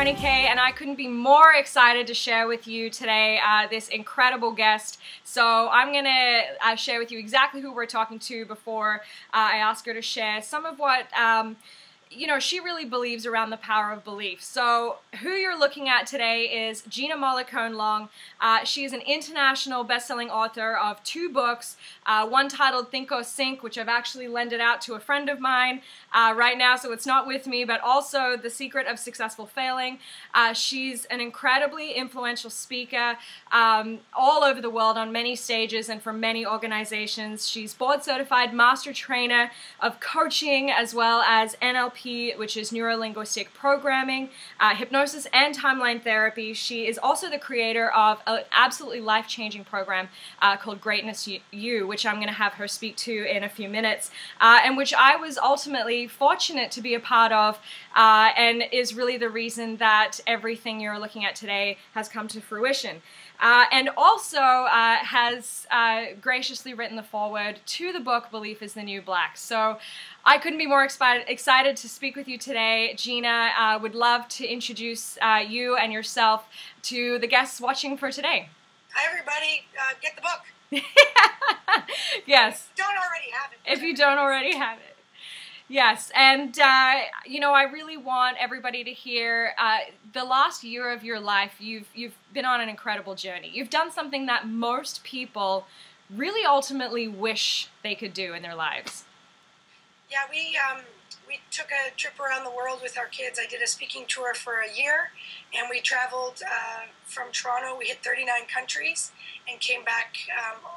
Marnie Kay, and I couldn't be more excited to share with you today this incredible guest. So I'm going to share with you exactly who we're talking to before I ask her to share some of what she really believes around the power of belief. So who you're looking at today is Gina Mollicone-Long. She is an international best-selling author of 2 books, one titled Think or Sink, which I've actually lended out to a friend of mine right now, so it's not with me, but also The Secret of Successful Failing. She's an incredibly influential speaker all over the world on many stages and for many organizations. She's board-certified master trainer of coaching as well as NLP, which is neuro-linguistic programming, hypnosis, and timeline therapy. She is also the creator of an absolutely life-changing program called Greatness U, which I'm going to have her speak to in a few minutes, and which I was ultimately fortunate to be a part of, and is really the reason that everything you're looking at today has come to fruition. And also has graciously written the foreword to the book Belief is the New Black. So I couldn't be more excited to speak with you today. Gina, would love to introduce you and yourself to the guests watching for today. Hi everybody, get the book. Yes. If you don't already have it. If you don't already have it. Yes, and I really want everybody to hear the last year of your life, you've been on an incredible journey. You've done something that most people really ultimately wish they could do in their lives. Yeah, we took a trip around the world with our kids. I did a speaking tour for a year, and we traveled from Toronto. We hit 39 countries and came back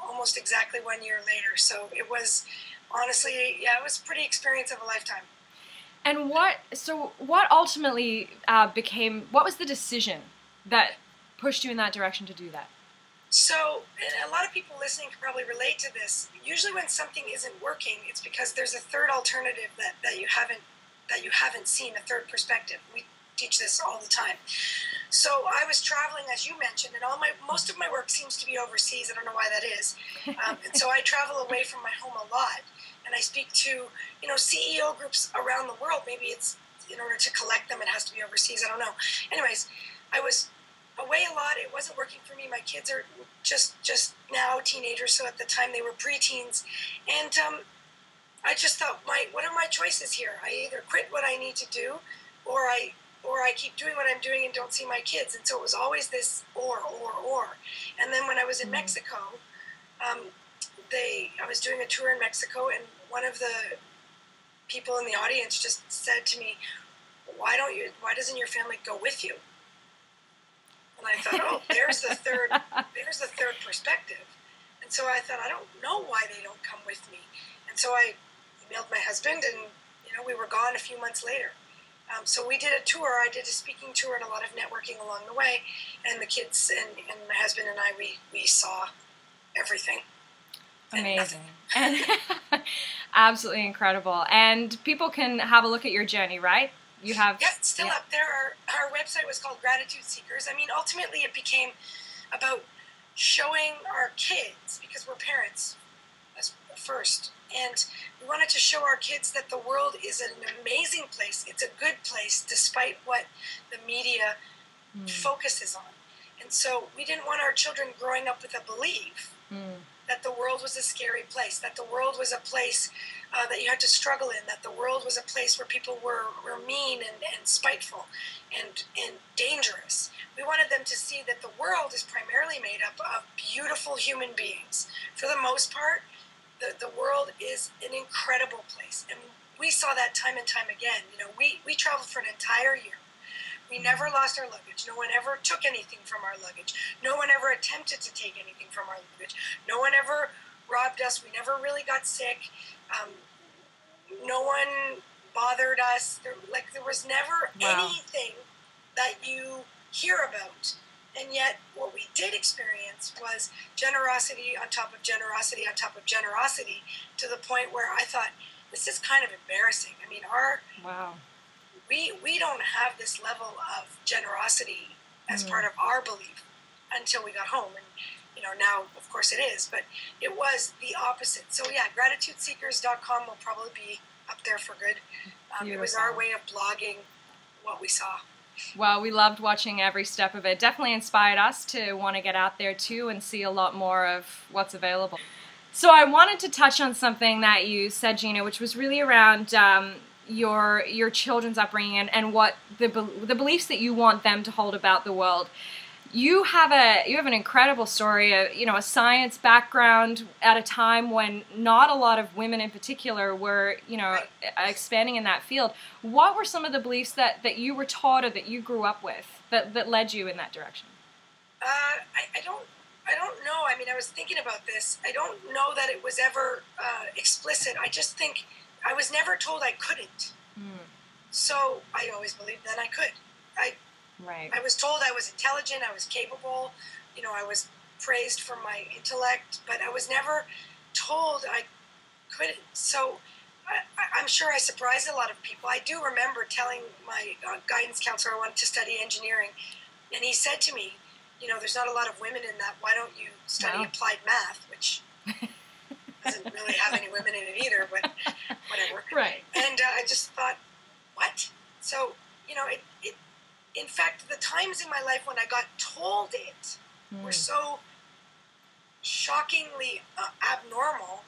almost exactly 1 year later. So it was, honestly, yeah, it was a pretty experience of a lifetime. And what ultimately what was the decision that pushed you in that direction to do that? So a lot of people listening can probably relate to this. Usually when something isn't working, it's because there's a third alternative that you haven't seen, a third perspective. We teach this all the time. So I was traveling, as you mentioned, and most of my work seems to be overseas. I don't know why that is. And so I travel away from my home a lot, and I speak to CEO groups around the world. Maybe it's in order to collect them, it has to be overseas. I don't know. Anyways, I was away a lot. It wasn't working for me. My kids are just now teenagers, so at the time they were preteens, and I just thought, what are my choices here? I either quit what I need to do, or I keep doing what I'm doing and don't see my kids. And so it was always this or. And then when I was in Mexico, I was doing a tour in Mexico, and one of the people in the audience just said to me, why doesn't your family go with you? And I thought, oh, there's the third perspective. And so I thought, I don't know why they don't come with me. And so I emailed my husband, and we were gone a few months later. So we did a tour. I did a speaking tour and a lot of networking along the way. And the kids and my husband and I, we saw everything. Amazing. And absolutely incredible. And people can have a look at your journey, right? Yeah, it's still up there. Our website was called Gratitude Seekers. I mean, ultimately it became about showing our kids, because we're parents first, and we wanted to show our kids that the world is an amazing place. It's a good place despite what the media focuses on. And so we didn't want our children growing up with a belief that the world was a scary place, that the world was a place that you had to struggle in, that the world was a place where people were mean and spiteful and dangerous. We wanted them to see that the world is primarily made up of beautiful human beings. For the most part, the world is an incredible place. And we saw that time and time again. We traveled for an entire year. We never lost our luggage. No one ever took anything from our luggage. No one ever attempted to take anything from our luggage. No one ever robbed us. We never really got sick. No one bothered us. There was never anything that you hear about. And yet what we did experience was generosity on top of generosity on top of generosity, to the point where I thought, this is kind of embarrassing. I mean, we don't have this level of generosity as part of our belief until we got home. And now of course it is, but it was the opposite. So yeah, gratitudeseekers.com will probably be up there for good. It was our way of blogging what we saw. Well, we loved watching every step of it. Definitely inspired us to want to get out there too and see a lot more of what's available. So I wanted to touch on something that you said, Gina, which was really around your children's upbringing and what the beliefs that you want them to hold about the world. You have an incredible story, a science background at a time when not a lot of women in particular were, expanding in that field. What were some of the beliefs that you were taught or that you grew up with that led you in that direction? I don't know. I mean, I was thinking about this. I don't know that it was ever explicit. I just think I was never told I couldn't. So I always believed that I could. Right. I was told I was intelligent, I was capable, I was praised for my intellect, but I was never told I couldn't. So I'm sure I surprised a lot of people. I do remember telling my guidance counselor I wanted to study engineering, and he said to me, there's not a lot of women in that. Why don't you study applied math, which doesn't really have any women in it either, but whatever. Right. And I just thought, what? So, in fact, the times in my life when I got told it were so shockingly abnormal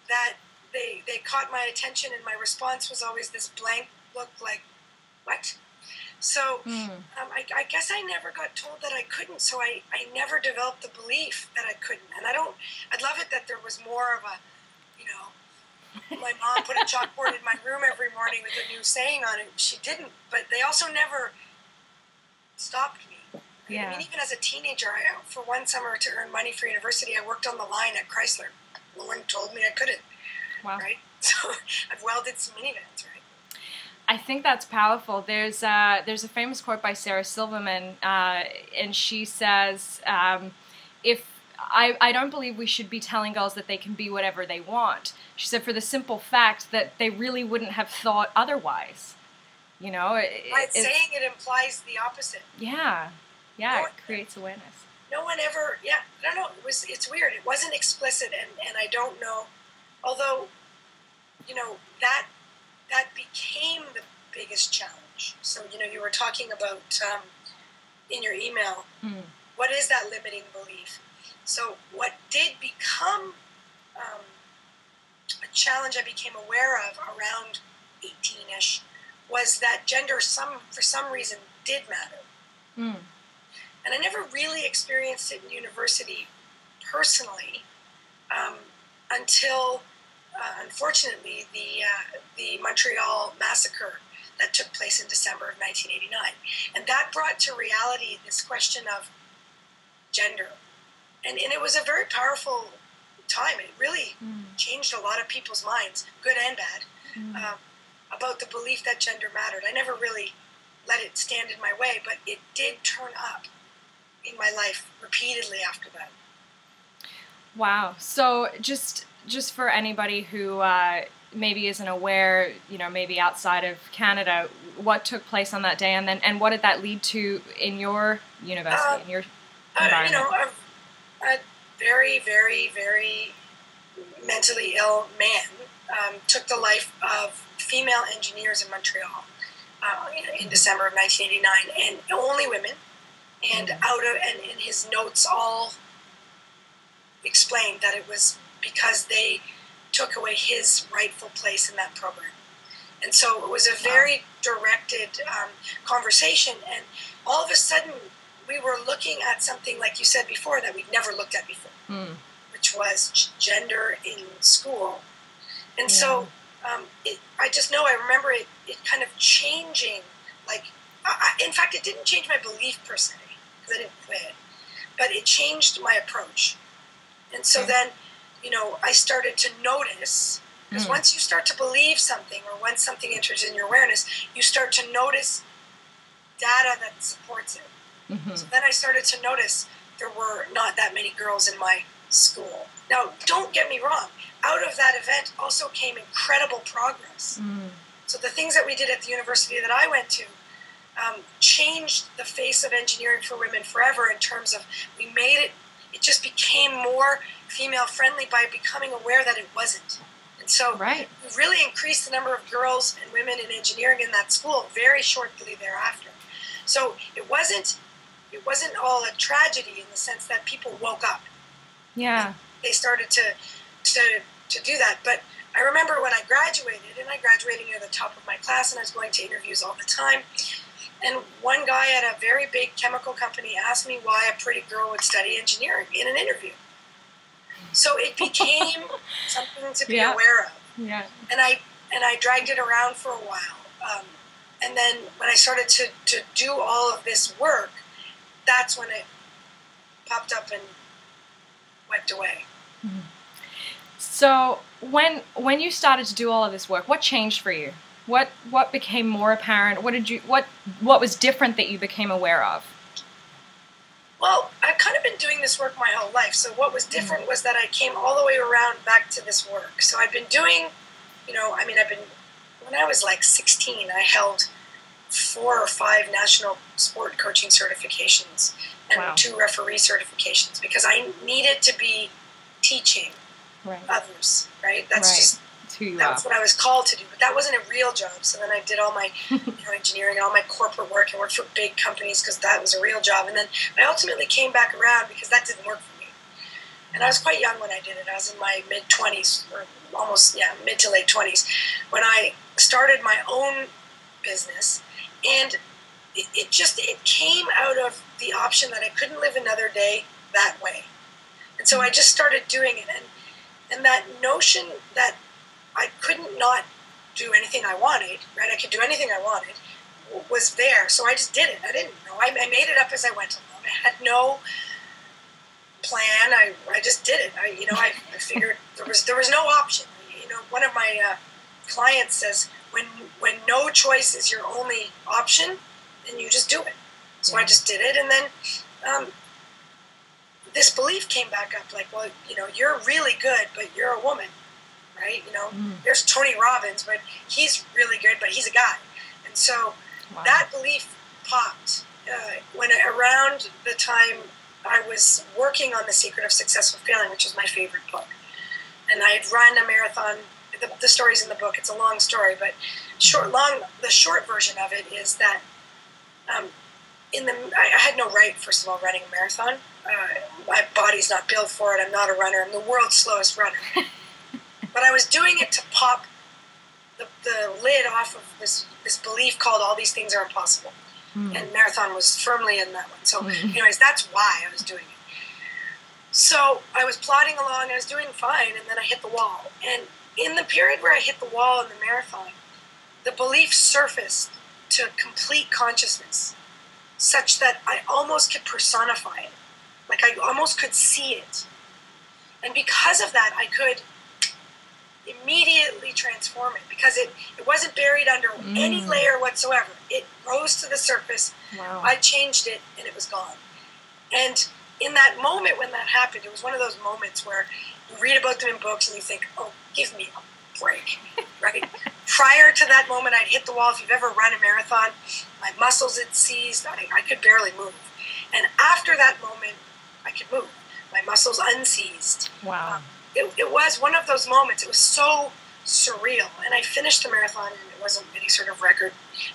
that they caught my attention, and my response was always this blank look like, what? So I guess I never got told that I couldn't, so I never developed the belief that I couldn't. And I'd love it that there was more of a, my mom put a chalkboard in my room every morning with a new saying on it. She didn't, but they also never stopped me. Yeah. I mean, even as a teenager, for one summer to earn money for university, I worked on the line at Chrysler. No one told me I couldn't. Wow. Right? So I've welded some minivans, right? I think that's powerful. There's a famous quote by Sarah Silverman, and she says, "If I don't believe we should be telling girls that they can be whatever they want." She said, for the simple fact that they really wouldn't have thought otherwise. Right, saying it implies the opposite. Yeah, it creates awareness. No one ever, I don't know. It's weird. It wasn't explicit, and I don't know. Although, that became the biggest challenge. So, you were talking about in your email, what is that limiting belief? So what did become a challenge I became aware of around 18-ish was that gender, for some reason, did matter. And I never really experienced it in university personally until, unfortunately, the Montreal massacre that took place in December of 1989. And that brought to reality this question of gender. And it was a very powerful time. It really changed a lot of people's minds, good and bad, about the belief that gender mattered. I never really let it stand in my way, but it did turn up in my life repeatedly after that. Wow. So just for anybody who maybe isn't aware, maybe outside of Canada, what took place on that day, and what did that lead to in your university, in your environment? A very, very, very mentally ill man took the life of female engineers in Montreal in December of 1989, and only women. And and his notes all explained that it was because they took away his rightful place in that program. And so it was a very directed conversation, and all of a sudden we were looking at something, like you said before, that we'd never looked at before, which was gender in school. And so I remember it kind of changing, in fact, it didn't change my belief per se, because I didn't quit, but it changed my approach. And so then, I started to notice, because once you start to believe something, or once something enters in your awareness, you start to notice data that supports it. So then I started to notice there were not that many girls in my school. Now, don't get me wrong, out of that event also came incredible progress. So the things that we did at the university that I went to changed the face of engineering for women forever, in terms of we made it just became more female friendly by becoming aware that it wasn't. And so we really increased the number of girls and women in engineering in that school very shortly thereafter. So it wasn't all a tragedy in the sense that people woke up. Yeah. They started to do that. But I remember when I graduated, and I graduated near the top of my class, and I was going to interviews all the time. And one guy at a very big chemical company asked me why a pretty girl would study engineering in an interview. So it became something to be aware of. Yeah. And I dragged it around for a while. And then when I started to do all of this work, that's when it popped up and wiped away. Mm-hmm. So when you started to do all of this work, what changed for you? What became more apparent? What was different that you became aware of? Well, I've kind of been doing this work my whole life. So what was different was that I came all the way around back to this work. So I've been doing, when I was like 16, I held 4 or 5 national sport coaching certifications and 2 referee certifications because I needed to be teaching others, right? That's what I was called to do, but that wasn't a real job. So then I did all my engineering and all my corporate work and worked for big companies because that was a real job. And then I ultimately came back around because that didn't work for me. And I was quite young when I did it. I was in my mid-20s, or almost, mid to late 20s, when I started my own business. And it came out of the option that I couldn't live another day that way. And so I just started doing it. And that notion that I couldn't not do anything I wanted, right? I could do anything I wanted, was there. So I just did it. I didn't know. I made it up as I went along. I had no plan. I just did it. I figured there was no option. One of my clients says, when no choice is your only option, then you just do it. So I just did it. And then this belief came back up, like, well, you're really good, but you're a woman. Right? There's Tony Robbins, but he's really good, but he's a guy. And so that belief popped when around the time I was working on The Secret of Successful Failing, which is my favorite book. And I had run a marathon. The story's in the book. It's a long story, but the short version of it is that I had no right, first of all, running a marathon. My body's not built for it. I'm not a runner. I'm the world's slowest runner. But I was doing it to pop the lid off of this belief called all these things are impossible. And marathon was firmly in that one. So anyways, that's why I was doing it. So I was plodding along, I was doing fine, and then I hit the wall. And in the period where I hit the wall in the marathon, the belief surfaced to complete consciousness, such that I almost could personify it. Like I almost could see it. And because of that, I could immediately transform it because it wasn't buried under any layer whatsoever. It rose to the surface. Wow. I changed it and it was gone. And in that moment when that happened, it was one of those moments where you read about them in books and you think, oh, give me a break, right? Prior to that moment, I'd hit the wall. If you've ever run a marathon, my muscles had seized. I could barely move. And after that moment, I could move. My muscles unseized. Wow. It was one of those moments. It was so surreal. And I finished the marathon, and it wasn't any sort of record.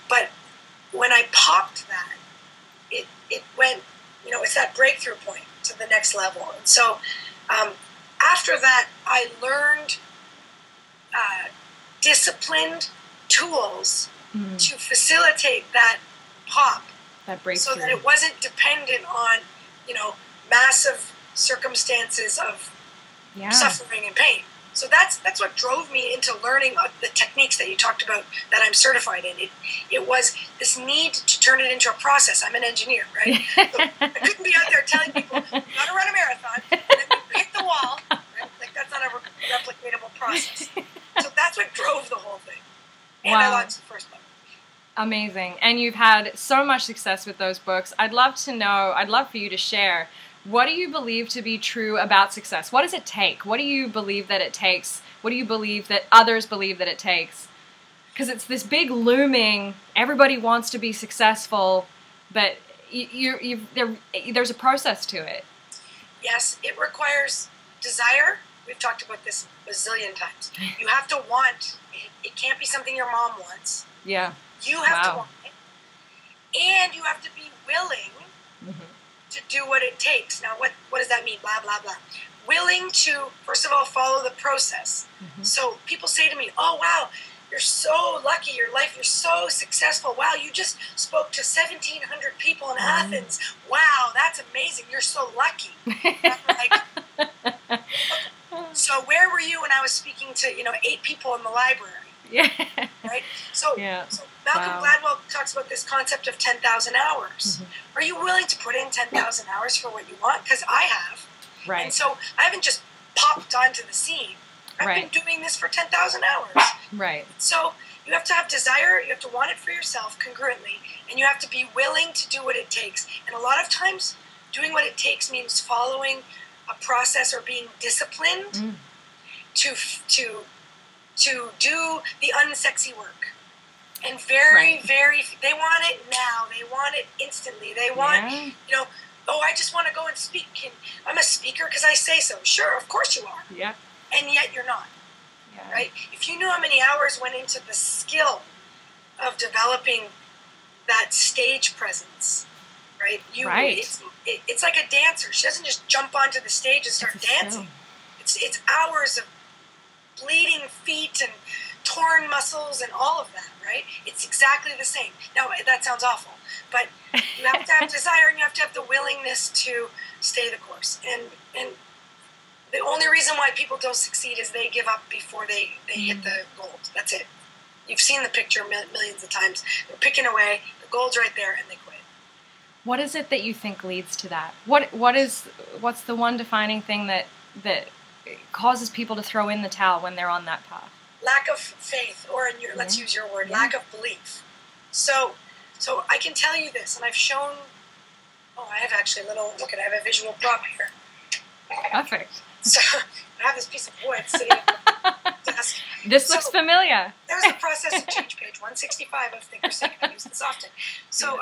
But when I popped that, it went, it's that breakthrough point to the next level. And so after that, I learned disciplined tools to facilitate that pop. That breakthrough. So that it wasn't dependent on, massive circumstances of suffering and pain. So that's what drove me into learning the techniques that you talked about that I'm certified in. It was this need to turn it into a process. I'm an engineer, right? So I couldn't be out there telling people, you got to run a marathon, and then you hit the wall. Right? Like, that's not a replicatable process. So that's what drove the whole thing. And I launched the first book. Amazing. And you've had so much success with those books. I'd love for you to share, what do you believe to be true about success? What does it take? What do you believe that it takes? What do you believe that others believe that it takes? Because it's this big looming, everybody wants to be successful, but there's a process to it. Yes, it requires desire. We've talked about this a bazillion times. You have to want it. It can't be something your mom wants. Yeah. You have to want it. and you have to be willing to do what it takes. Now, what does that mean? Blah, blah, blah. Willing to, first of all, follow the process. So people say to me, oh, wow, you're so lucky, your life, you're so successful. Wow, you just spoke to 1,700 people in Athens. Wow, that's amazing. You're so lucky. I'm like, so where were you when I was speaking to, 8 people in the library? Yeah. Right? So Malcolm Gladwell talks about this concept of 10,000 hours. Are you willing to put in 10,000 hours for what you want? Because I have. Right. And so I haven't just popped onto the scene. I've been doing this for 10,000 hours. Right. So you have to have desire, you have to want it for yourself congruently, and you have to be willing to do what it takes. And a lot of times, doing what it takes means following a process or being disciplined to do the unsexy work. And very, they want it now. They want it instantly. They want, oh, I just want to go and speak. I'm a speaker because I say so. Sure, of course you are. Yeah. And yet you're not. Yeah. Right? If you knew how many hours went into the skill of developing that stage presence, right? It's like a dancer. She doesn't just jump onto the stage and start dancing. It's hours of bleeding feet and torn muscles and all of that, right? It's exactly the same. Now, that sounds awful, but you have to have desire and you have to have the willingness to stay the course. And the only reason why people don't succeed is they give up before they hit the gold. That's it. You've seen the picture millions of times. They're picking away, the gold's right there, and they quit. What is it that you think leads to that? What's the one defining thing that causes people to throw in the towel when they're on that path? Lack of faith, or let's use your word, lack of belief. So I can tell you this, and I've shown. Oh, I have actually I have a visual prop here. Perfect. So I have this piece of wood sitting on the desk. This looks familiar. There's the process of change, page 165 of Think or Sing. I use this often. So,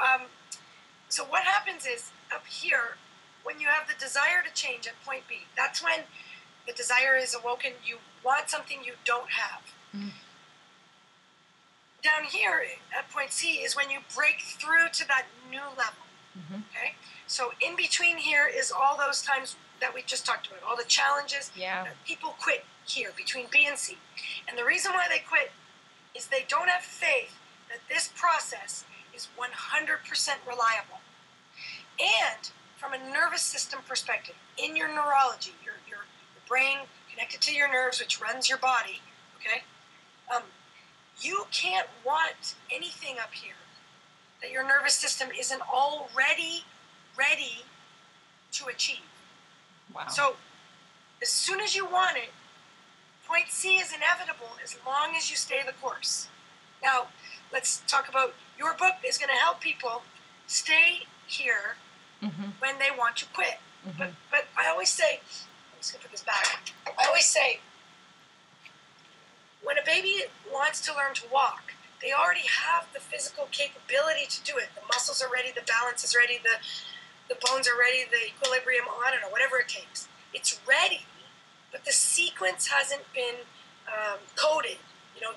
so what happens is up here, when you have the desire to change at point B, that's when the desire is awoken. You want something you don't have. Down here at point C is when you break through to that new level. Okay, so in between here is all those times that we just talked about, all the challenges. People quit here between B and C, and the reason why they quit is they don't have faith that this process is 100% reliable. And from a nervous system perspective, in your neurology, your brain connected to your nerves, which runs your body, okay, you can't want anything up here that your nervous system isn't already ready to achieve. Wow. So as soon as you want it, point C is inevitable as long as you stay the course. Now, let's talk about your book is going to help people stay here when they want to quit. But I always say, I'm just going to put this back. I always say, when a baby wants to learn to walk, they already have the physical capability to do it. The muscles are ready, the balance is ready, the bones are ready, the equilibrium, I don't know, whatever it takes. It's ready, but the sequence hasn't been coded.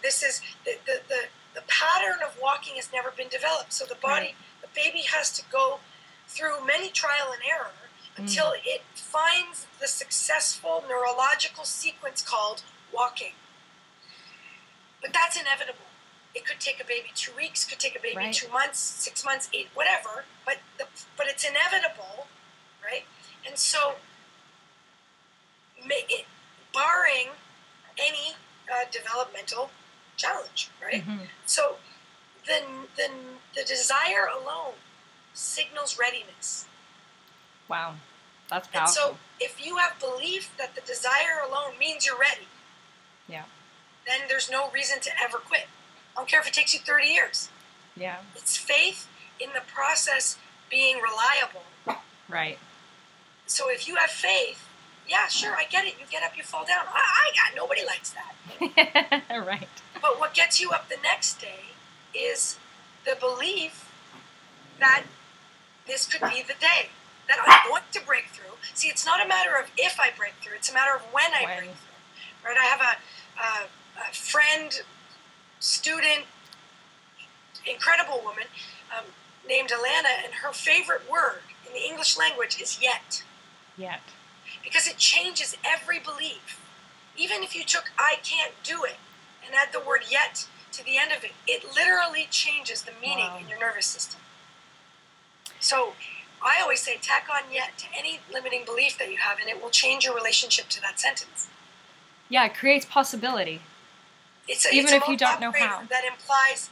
This is the pattern of walking has never been developed. So the body, the baby has to go through many trial and error until it finds the successful neurological sequence called walking. But that's inevitable. It could take a baby 2 weeks, could take a baby 2 months, 6 months, 8, whatever. But it's inevitable, right? And so, barring any developmental challenge, right? So, the desire alone signals readiness. Wow, that's powerful. And so, if you have belief that the desire alone means you're ready, then there's no reason to ever quit. I don't care if it takes you 30 years. Yeah. It's faith in the process being reliable. Right. So if you have faith, yeah, sure, I get it. You get up, you fall down. Nobody likes that. Right. But what gets you up the next day is the belief that this could be the day, that I'm going to break through. See, it's not a matter of if I break through. It's a matter of when I break through. Right? I have a friend, student, incredible woman. named Alana, and her favorite word in the English language is yet. Yet. Because it changes every belief. Even if you took I can't do it and add the word yet to the end of it, it literally changes the meaning in your nervous system. So I always say tack on yet to any limiting belief that you have, and it will change your relationship to that sentence. Yeah, it creates possibility. Even if you don't know how. That implies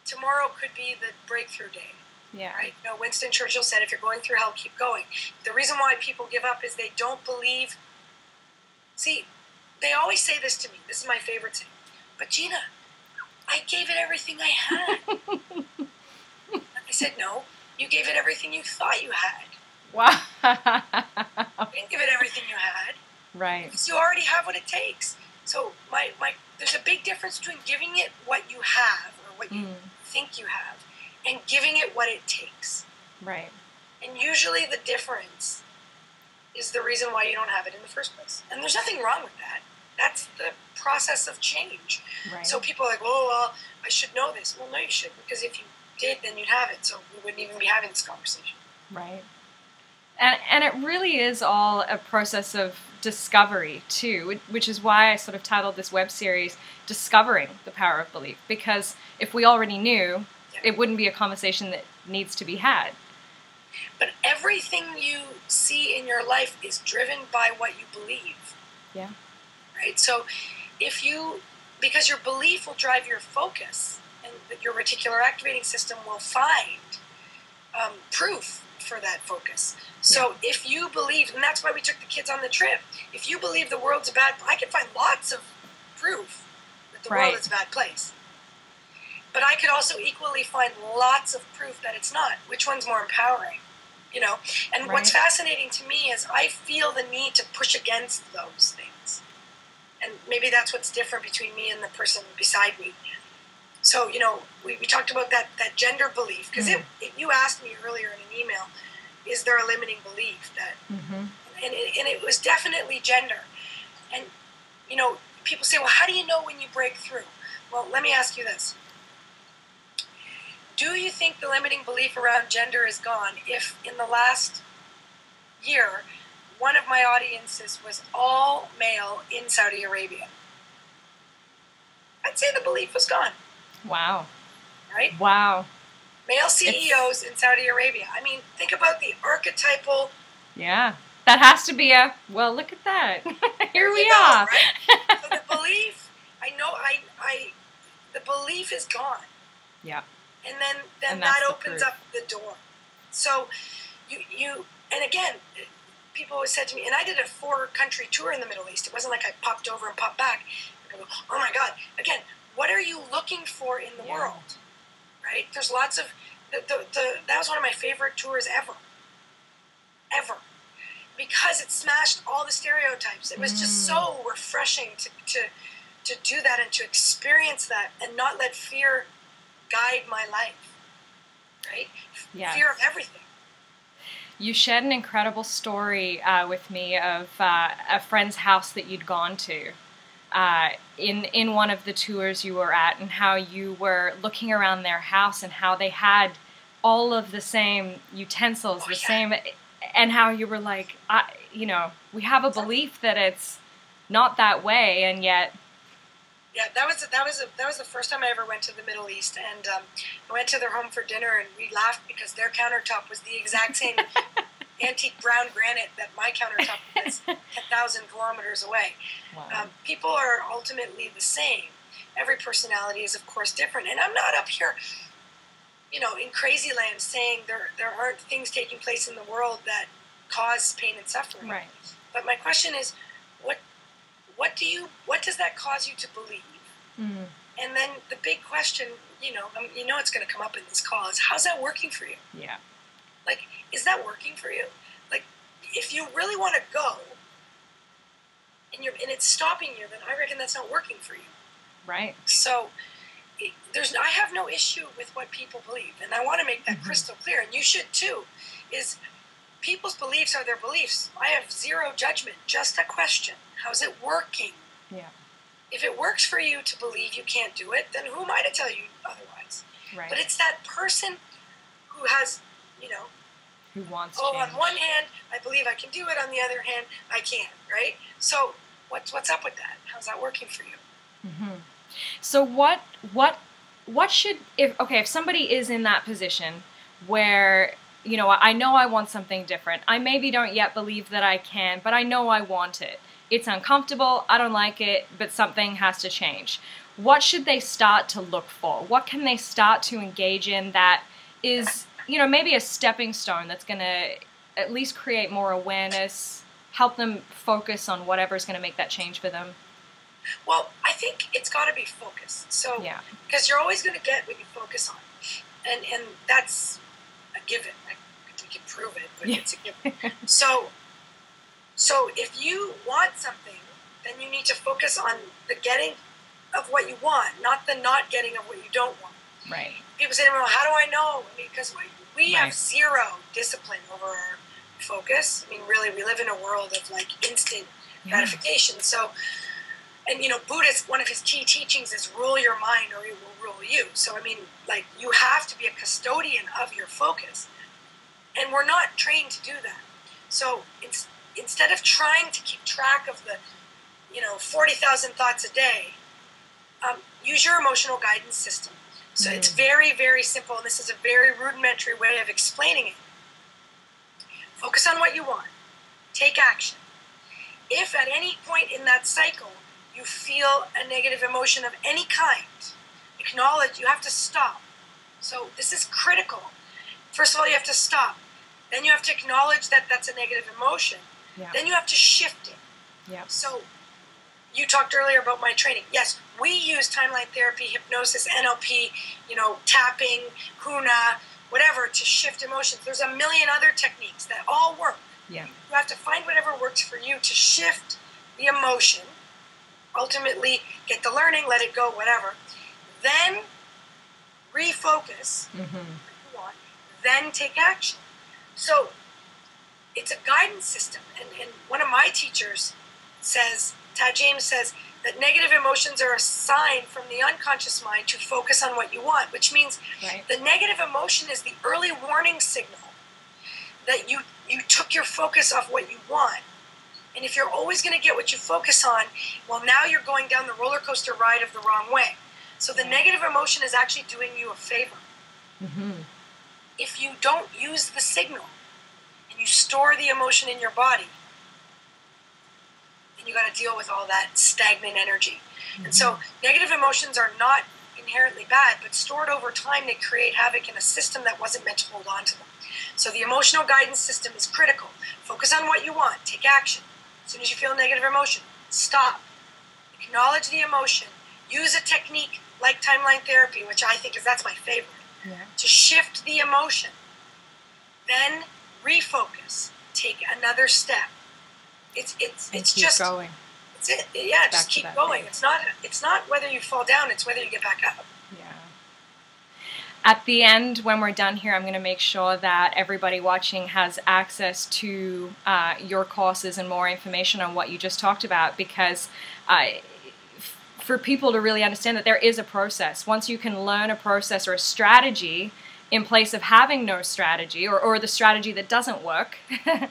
tomorrow could be the breakthrough day. Yeah. Right? You know, Winston Churchill said, if you're going through hell, keep going. The reason why people give up is they don't believe. See, they always say this to me. This is my favorite thing. But Gina, I gave it everything I had. I said, no, you gave it everything you thought you had. Wow. You didn't give it everything you had. Right. Because you already have what it takes. So there's a big difference between giving it what you have or what you think you have and giving it what it takes. Right. And usually the difference is the reason why you don't have it in the first place. And there's nothing wrong with that. That's the process of change. Right. So people are like, oh, well, I should know this. Well, no, you shouldn't, because if you did, then you'd have it. So we wouldn't even be having this conversation. Right. And it really is all a process of discovery too, which is why I sort of titled this web series Discovering the Power of Belief, because if we already knew, it wouldn't be a conversation that needs to be had. But everything you see in your life is driven by what you believe. Yeah. Right? So because your belief will drive your focus, and your reticular activating system will find proof for that focus. So if you believe, and that's why we took the kids on the trip, if you believe the world's a bad, I can find lots of proof that the world is a bad place. But I could also equally find lots of proof that it's not. Which one's more empowering? You know? And what's fascinating to me is I feel the need to push against those things. And maybe that's what's different between me and the person beside me. So, you know, we talked about that gender belief. Because you asked me earlier in an email, is there a limiting belief that... And it was definitely gender. And, you know, people say, well, how do you know when you break through? Well, let me ask you this. Do you think the limiting belief around gender is gone if in the last year, one of my audiences was all male in Saudi Arabia? I'd say the belief was gone. Wow. Right? Wow. Male CEOs in Saudi Arabia. I mean, think about the archetypal... Yeah. That has to be well, look at that. Here we are. Right? So the belief, the belief is gone. Yeah. And then that opens up the door. So and again, people always said to me, and I did a 4-country tour in the Middle East. It wasn't like I popped over and popped back. I go, oh my God. Again, what are you looking for in the world? Right? There's lots of, that was one of my favorite tours ever. Ever. Because it smashed all the stereotypes. It was just so refreshing to do that and to experience that and not let fear guide my life, right? Yes. Fear of everything. You shared an incredible story with me of a friend's house that you'd gone to in one of the tours you were at, and how you were looking around their house and how they had all of the same utensils, same, and how you were like, you know, we have a belief that it's not that way, and yet. Yeah, that was the first time I ever went to the Middle East, and I went to their home for dinner, and we laughed because their countertop was the exact same antique brown granite that my countertop is 10,000 kilometers away. Wow. People are ultimately the same. Every personality is, of course, different, and I'm not up here, you know, in crazy land saying there aren't things taking place in the world that cause pain and suffering. Right. But my question is, what does that cause you to believe? And then the big question, you know it's going to come up in this call, is how's that working for you? Yeah. Like, is that working for you? Like, if you really want to go and it's stopping you, then I reckon that's not working for you. Right. So I have no issue with what people believe, and I want to make that crystal clear, and you should too, is people's beliefs are their beliefs. I have zero judgment, just a question. How's it working? Yeah. If it works for you to believe you can't do it, then who am I to tell you otherwise? Right. But it's that person who has, you know, who wants oh, change. on one hand, I believe I can do it. On the other hand, I can't, right? So what's up with that? How's that working for you? Mm-hmm. So what should, if somebody is in that position where, you know I want something different. I maybe don't yet believe that I can, but I know I want it. It's uncomfortable, I don't like it, but something has to change. What should they start to look for? What can they start to engage in that is, maybe a stepping stone that's going to at least create more awareness, help them focus on whatever's going to make that change for them? Well, I think it's got to be focused. So, because you're always going to get what you focus on, and that's a given. We can prove it, but it's a given. So if you want something, then you need to focus on the getting of what you want, not the not getting of what you don't want. Right. People say, well, how do I know? Because we have zero discipline over our focus. I mean, really, we live in a world of like instant gratification. So, and Buddhist, one of his key teachings is rule your mind or it will rule you. So, I mean, like, you have to be a custodian of your focus. And we're not trained to do that. So instead of trying to keep track of the, 40,000 thoughts a day, use your emotional guidance system. So it's very, very simple, and this is a very rudimentary way of explaining it. Focus on what you want. Take action. If at any point in that cycle you feel a negative emotion of any kind, acknowledge. You have to stop. So this is critical. First of all, you have to stop. Then you have to acknowledge that that's a negative emotion. Yeah. Then you have to shift it. Yeah. So you talked earlier about my training. Yes, we use timeline therapy, hypnosis, NLP, tapping, kuna, whatever, to shift emotions. There's a million other techniques that all work. Yeah. You have to find whatever works for you to shift the emotion, ultimately get the learning, let it go, whatever. Then refocus, then take action. So it's a guidance system. And one of my teachers says, Tad James says, that negative emotions are a sign from the unconscious mind to focus on what you want, which means the negative emotion is the early warning signal that you took your focus off what you want. And if you're always going to get what you focus on, well, now you're going down the roller coaster ride of the wrong way. So the negative emotion is actually doing you a favor. If you don't use the signal and you store the emotion in your body, and you got to deal with all that stagnant energy. And so negative emotions are not inherently bad, but stored over time, they create havoc in a system that wasn't meant to hold on to them. So the emotional guidance system is critical. Focus on what you want. Take action. As soon as you feel a negative emotion, stop. Acknowledge the emotion. Use a technique like timeline therapy, which I think that's my favorite, to shift the emotion. Then refocus. Take another step. It's just going. It's it. Yeah, just keep going. It's not whether you fall down, it's whether you get back up. Yeah. At the end, when we're done here, I'm going to make sure that everybody watching has access to your courses and more information on what you just talked about, because for people to really understand that there is a process. Once you can learn a process or a strategy in place of having no strategy, or the strategy that doesn't work, that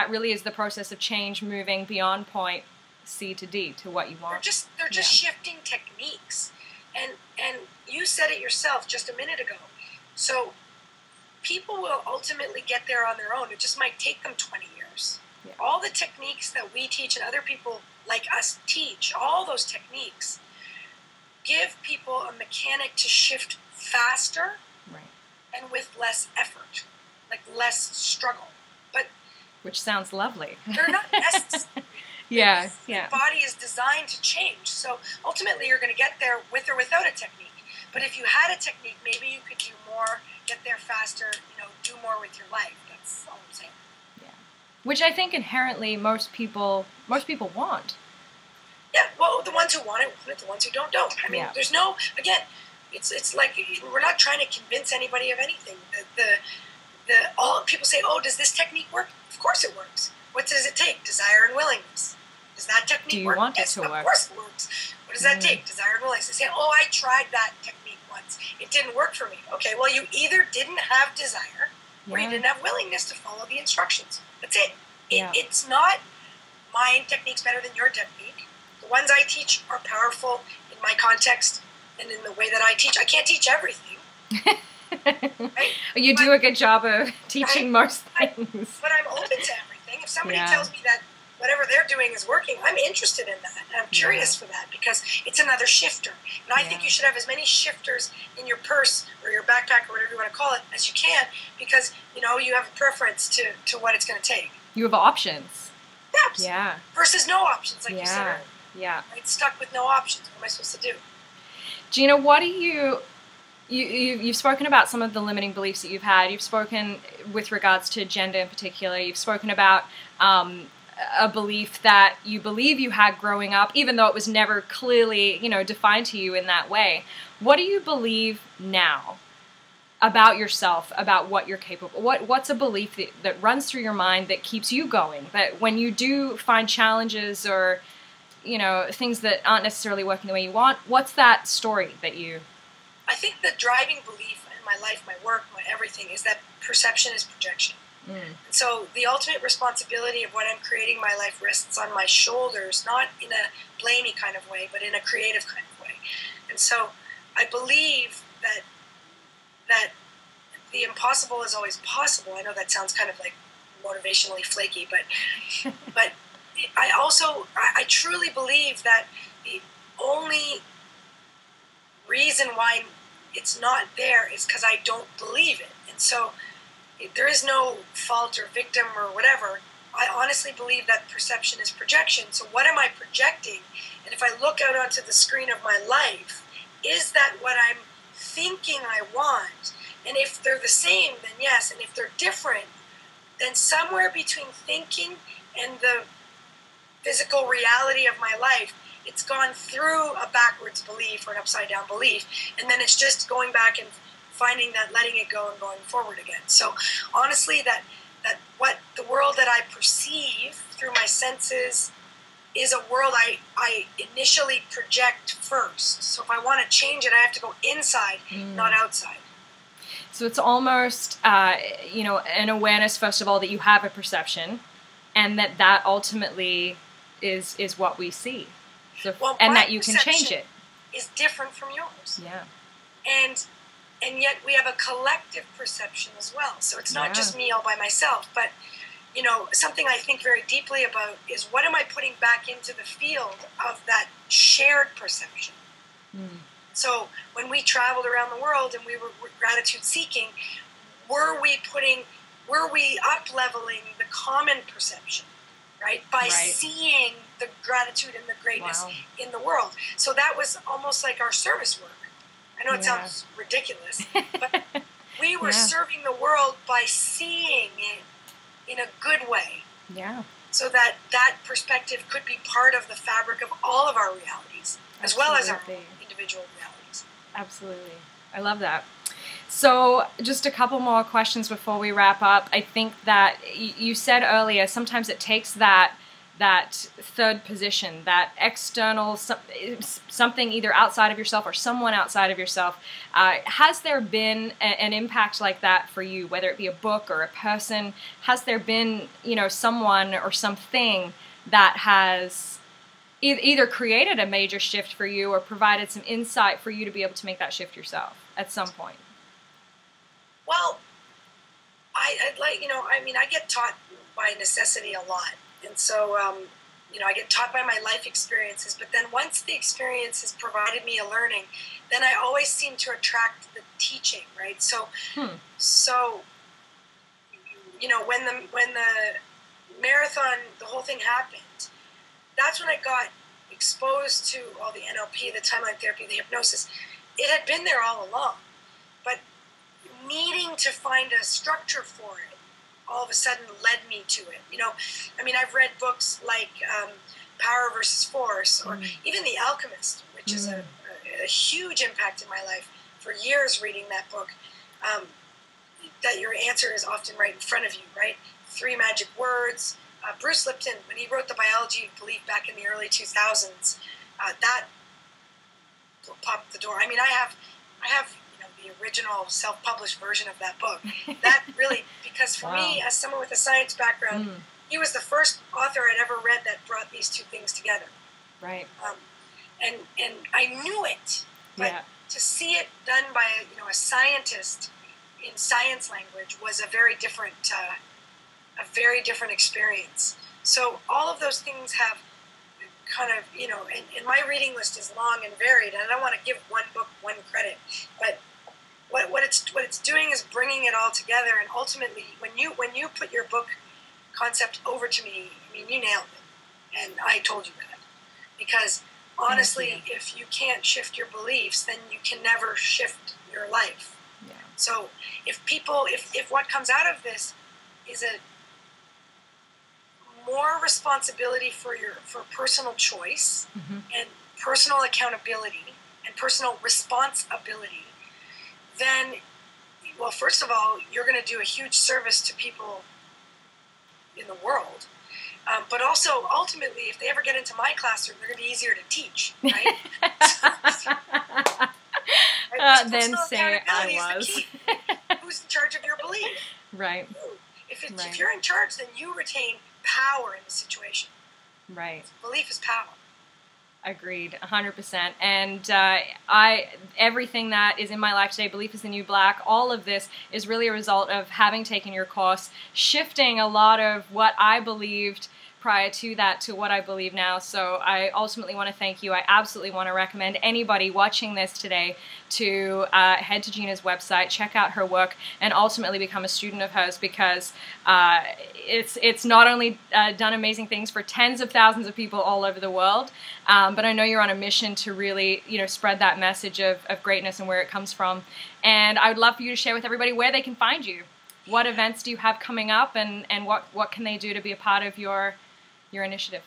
really is the process of change, moving beyond point C to D to what you want. They're just shifting techniques, and you said it yourself just a minute ago. So people will ultimately get there on their own. It just might take them 20 years. Yeah. All the techniques that we teach and other people like us teach, all those techniques give people a mechanic to shift faster and with less effort, like less struggle. But which sounds lovely. They're not necessary. The body is designed to change. So ultimately you're going to get there with or without a technique. But if you had a technique, maybe you could do more, get there faster, do more with your life. That's all I'm saying. Yeah. Which I think inherently most people want. Yeah, well, the ones who want it, the ones who don't. I mean, there's no, again, it's like we're not trying to convince anybody of anything. All people say, oh, does this technique work? Of course it works. What does it take? Desire and willingness. Does that technique work? Do you want it to work? Of course it works. What does that take? Desire and willingness. They say, oh, I tried that technique once. instructions. It didn't work for me. Okay, well, you either didn't have desire or you didn't have willingness to follow the instructions. That's it. It's not my technique's better than your technique. The ones I teach are powerful in my context and in the way that I teach. I can't teach everything. Right? You do a good job of teaching most things. But I'm open to everything. If somebody tells me that whatever they're doing is working, I'm interested in that. And I'm curious for that because it's another shifter. And I think you should have as many shifters in your purse or your backpack or whatever you want to call it as you can because, you know, you have a preference to what it's going to take. You have options. Yes. Yeah. Versus no options, like you said earlier. Yeah. Right? Stuck with no options. What am I supposed to do? Gina, what do you've spoken about some of the limiting beliefs that you've had. You've spoken with regards to gender in particular. You've spoken about a belief that you believe you had growing up, even though it was never clearly, you know, defined to you in that way. What do you believe now about yourself, about what you're capable? What's a belief that runs through your mind that keeps you going? That when you do find challenges or, you know, things that aren't necessarily working the way you want, what's that story that you... I think the driving belief in my life, my work, my everything is that perception is projection. And so the ultimate responsibility of what I'm creating in my life rests on my shoulders, not in a blamey kind of way, but in a creative kind of way. And so I believe that the impossible is always possible. I know that sounds kind of like motivationally flaky, but I truly believe that the only reason why it's not there is because I don't believe it. And so there is no fault or victim or whatever. I honestly believe that perception is projection. So what am I projecting? And if I look out onto the screen of my life, is that what I'm thinking I want? And if they're the same, then yes. And if they're different, then somewhere between thinking and the physical reality of my life, it's gone through a backwards belief or an upside down belief. And then it's just going back and finding that, letting it go and going forward again. So honestly, that what the world that I perceive through my senses is a world I initially project first. So if I want to change it, I have to go inside, not outside. So it's almost, you know, an awareness, first of all, that you have a perception and that ultimately is what we see. So, and that you can change it. Is different from yours. Yeah. And yet we have a collective perception as well. So it's not just me all by myself, but you know, something I think very deeply about is what am I putting back into the field of that shared perception? So when we traveled around the world and we were gratitude seeking, were we up-leveling the common perception, right? By seeing the gratitude and the greatness in the world. So that was almost like our service work. I know it sounds ridiculous, but we were serving the world by seeing it in a good way. Yeah. So that perspective could be part of the fabric of all of our realities, as well as our individual realities. Absolutely. I love that. So just a couple more questions before we wrap up. I think that you said earlier, sometimes it takes that third position, that external, something either outside of yourself or someone outside of yourself. Has there been an impact like that for you, whether it be a book or a person? Has there been, you know, someone or something that has either created a major shift for you or provided some insight for you to be able to make that shift yourself at some point? Well, I'd like, you know, I mean, I get taught by necessity a lot. And so, you know, I get taught by my life experiences, but then once the experience has provided me a learning, then I always seem to attract the teaching, right? So, so, you know, when the marathon, the whole thing happened, that's when I got exposed to all the NLP, the timeline therapy, the hypnosis. It had been there all along, but needing to find a structure for it all of a sudden led me to it. You know, I mean, I've read books like Power versus Force, or even The Alchemist, which is a huge impact in my life. For years reading that book, that your answer is often right in front of you, right? 3 magic words. Bruce Lipton, when he wrote The Biology of Belief back in the early 2000s, that popped the door. I mean, I have I have, the original self-published version of that book. That really, because for me, as someone with a science background, he was the first author I'd ever read that brought these two things together. Right. And I knew it, but to see it done by a scientist in science language was a very different experience. So all of those things have kind of, and my reading list is long and varied, and I don't want to give one book one credit, but what it's doing is bringing it all together. And ultimately, when you put your book concept over to me, I mean, you nailed it, and I told you that, because honestly, if you can't shift your beliefs, then you can never shift your life. Yeah. So if what comes out of this is a more responsibility for personal choice and personal accountability and personal responsibility, then, well, first of all, you're going to do a huge service to people in the world. But also, ultimately, if they ever get into my classroom, they're going to be easier to teach, right? Then say I was. Who's in charge of your belief? Right. If you're in charge, then you retain power in the situation. Right. Belief is power. Agreed, 100%. And everything that is in my life today, Belief is the New Black, all of this is really a result of having taken your course, shifting a lot of what I believed prior to that to what I believe now. So I ultimately want to thank you. I absolutely want to recommend anybody watching this today to head to Gina's website, check out her work, and ultimately become a student of hers, because it's not only done amazing things for tens of thousands of people all over the world, but I know you're on a mission to really, spread that message of greatness and where it comes from. And I would love for you to share with everybody where they can find you. What events do you have coming up, and what can they do to be a part of your initiative?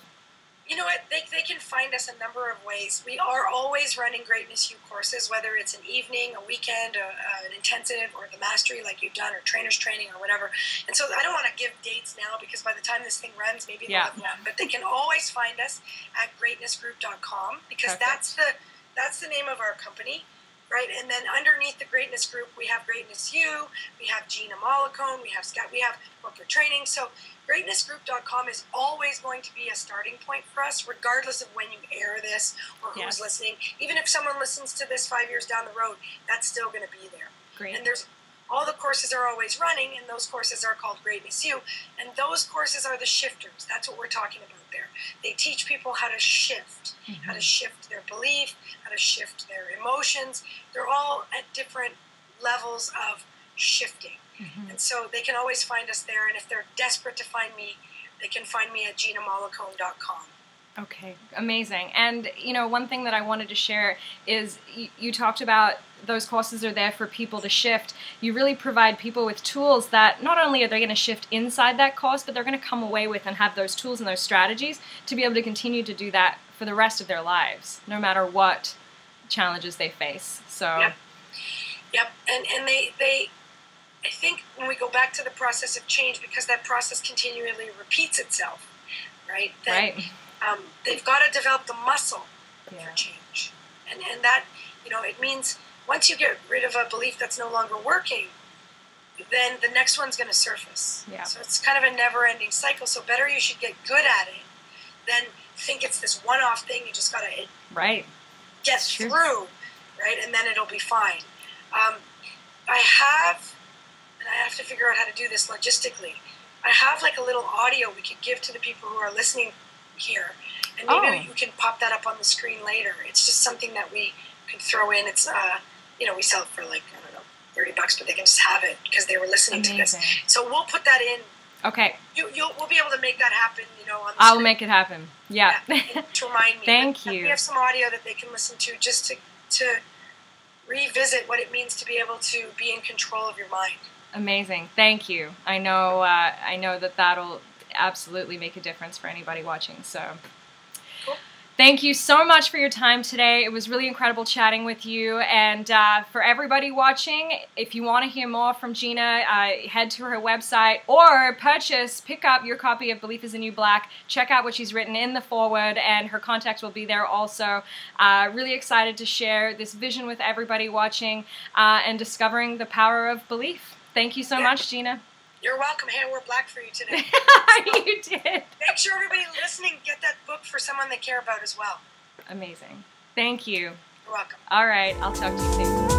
You know what? They can find us a number of ways. We are always running Greatness U courses, whether it's an evening, a weekend, an intensive, or the mastery like you've done, or trainer's training, or whatever. And so I don't want to give dates now, because by the time this thing runs, maybe they'll have one. But they can always find us at greatnessgroup.com, because that's the name of our company. Right, and then underneath the Greatness Group, we have Greatness U, we have Gina Mollicone, we have Scott, we have corporate training. So greatnessgroup.com is always going to be a starting point for us, regardless of when you air this or who's listening. Even if someone listens to this 5 years down the road, that's still going to be there. Great. And all the courses are always running, and those courses are called Greatness U, and those courses are the shifters. That's what we're talking about there. They teach people how to shift, how to shift their belief, how to shift their emotions. They're all at different levels of shifting. And so they can always find us there, and if they're desperate to find me, they can find me at ginamollicone.com. Okay, amazing. And, one thing that I wanted to share is you talked about those courses are there for people to shift. You really provide people with tools that not only are they going to shift inside that course, but they're going to come away with and have those tools and those strategies to be able to continue to do that for the rest of their lives, no matter what challenges they face. So, Yep. And they I think when we go back to the process of change, because that process continually repeats itself, right? They've got to develop the muscle for change. And that, it means once you get rid of a belief that's no longer working, then the next one's going to surface. Yeah. So it's kind of a never-ending cycle. So better you should get good at it than think it's this one-off thing you just got to get through, right? And then it'll be fine. I have to figure out how to do this logistically. I have like a little audio we could give to the people who are listening here, and maybe you can pop that up on the screen later. It's just something that we can throw in. It's we sell it for like, I don't know, $30, but they can just have it because they were listening to this. So we'll put that in. Okay. We'll be able to make that happen. On the I'll screen. Make it happen. Yeah. To remind me. Thank you. We have some audio that they can listen to just to revisit what it means to be able to be in control of your mind. Amazing. Thank you. I know that that'll absolutely make a difference for anybody watching. So, cool. Thank you so much for your time today. It was really incredible chatting with you. And for everybody watching, if you want to hear more from Gina, head to her website or pick up your copy of Belief is the New Black. Check out what she's written in the foreword, and her contacts will be there also. Really excited to share this vision with everybody watching and discovering the power of belief. Thank you so much, Gina. You're welcome. Hey, I wore black for you today. You did. Make sure everybody listening get that book for someone they care about as well. Amazing. Thank you. You're welcome. All right. I'll talk to you soon.